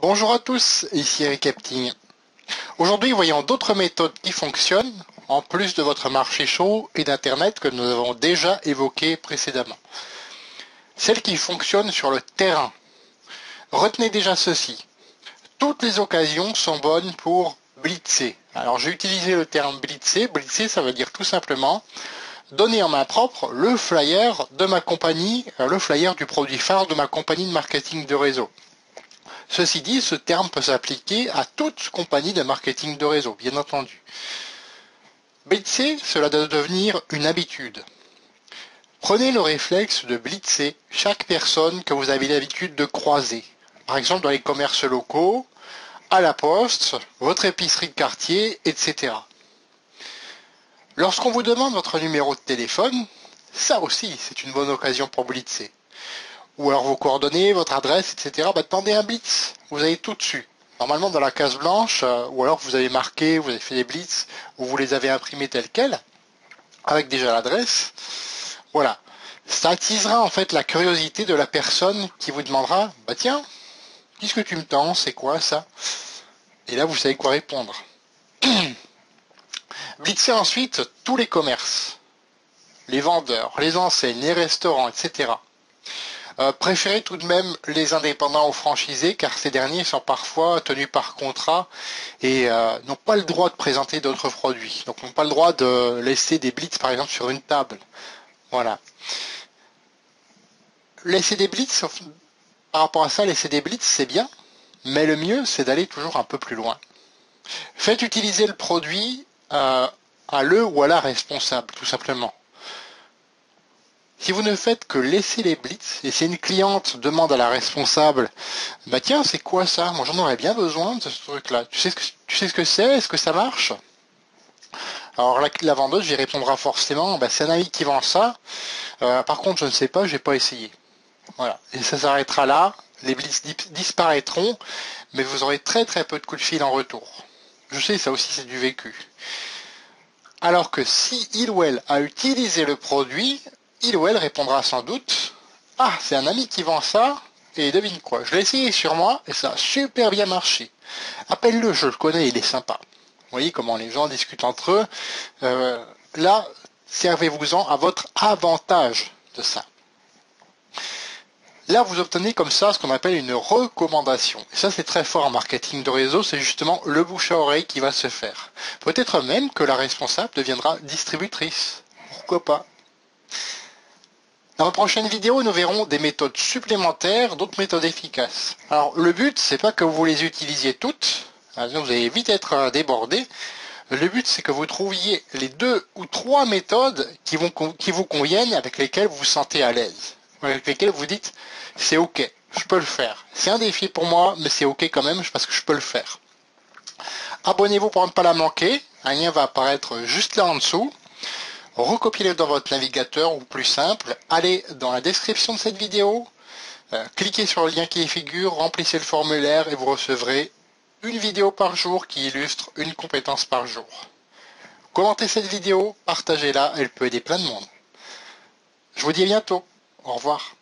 Bonjour à tous, ici Eric Epting. Aujourd'hui, voyons d'autres méthodes qui fonctionnent, en plus de votre marché chaud et d'Internet que nous avons déjà évoquées précédemment. Celles qui fonctionnent sur le terrain. Retenez déjà ceci. Toutes les occasions sont bonnes pour blitzer. Alors j'ai utilisé le terme blitzer. Blitzer, ça veut dire tout simplement donner en main propre le flyer de ma compagnie, le flyer du produit phare de ma compagnie de marketing de réseau. Ceci dit, ce terme peut s'appliquer à toute compagnie de marketing de réseau, bien entendu. Blitzer, cela doit devenir une habitude. Prenez le réflexe de blitzer chaque personne que vous avez l'habitude de croiser. Par exemple dans les commerces locaux, à la poste, votre épicerie de quartier, etc. Lorsqu'on vous demande votre numéro de téléphone, ça aussi c'est une bonne occasion pour blitzer. Ou alors vos coordonnées, votre adresse, etc. Demandez un blitz, vous avez tout dessus. Normalement dans la case blanche, ou alors vous avez marqué, vous avez fait des blitz, ou vous les avez imprimés tels quels, avec déjà l'adresse. Voilà. Ça attisera en fait la curiosité de la personne qui vous demandera, bah tiens, qu'est-ce que tu me tends, c'est quoi ça? Et là vous savez quoi répondre. Blitzer ensuite tous les commerces, les vendeurs, les enseignes, les restaurants, etc. Préférez tout de même les indépendants aux franchisés car ces derniers sont parfois tenus par contrat et n'ont pas le droit de présenter d'autres produits. Donc n'ont pas le droit de laisser des blitz par exemple sur une table. Voilà. Laisser des blitz, par rapport à ça, laisser des blitz c'est bien, mais le mieux c'est d'aller toujours un peu plus loin. Faites utiliser le produit à le ou à la responsable, tout simplement. Si vous ne faites que laisser les blitz, et si une cliente demande à la responsable, bah tiens, c'est quoi ça? Moi j'en aurais bien besoin de ce truc-là. Tu sais ce que c'est? Est-ce que ça marche? Alors la vendeuse lui répondra forcément, bah c'est un ami qui vend ça. Par contre, je ne sais pas, j'ai pas essayé. Voilà. Et ça s'arrêtera là. Les blitz disparaîtront, mais vous aurez très très peu de coups de fil en retour. Je sais, ça aussi c'est du vécu. Alors que si il ou elle a utilisé le produit, il ou elle répondra sans doute « Ah, c'est un ami qui vend ça, et devine quoi, je l'ai essayé sur moi, et ça a super bien marché. Appelle-le, je le connais, il est sympa. » Vous voyez comment les gens discutent entre eux. Là, servez-vous-en à votre avantage de ça. Là, vous obtenez comme ça ce qu'on appelle une recommandation. Et ça, c'est très fort en marketing de réseau, c'est justement le bouche à oreille qui va se faire. Peut-être même que la responsable deviendra distributrice. Pourquoi pas? Dans la prochaine vidéo, nous verrons des méthodes supplémentaires, d'autres méthodes efficaces. Alors, le but, c'est pas que vous les utilisiez toutes, sinon vous allez vite être débordé. Le but, c'est que vous trouviez les 2 ou 3 méthodes qui vous conviennent, avec lesquelles vous vous sentez à l'aise. Avec lesquelles vous dites, c'est ok, je peux le faire. C'est un défi pour moi, mais c'est ok quand même, parce que je peux le faire. Abonnez-vous pour ne pas la manquer. Un lien va apparaître juste là en dessous. Recopiez-le dans votre navigateur ou plus simple, allez dans la description de cette vidéo, cliquez sur le lien qui y figure, remplissez le formulaire et vous recevrez une vidéo par jour qui illustre une compétence par jour. Commentez cette vidéo, partagez-la, elle peut aider plein de monde. Je vous dis à bientôt. Au revoir.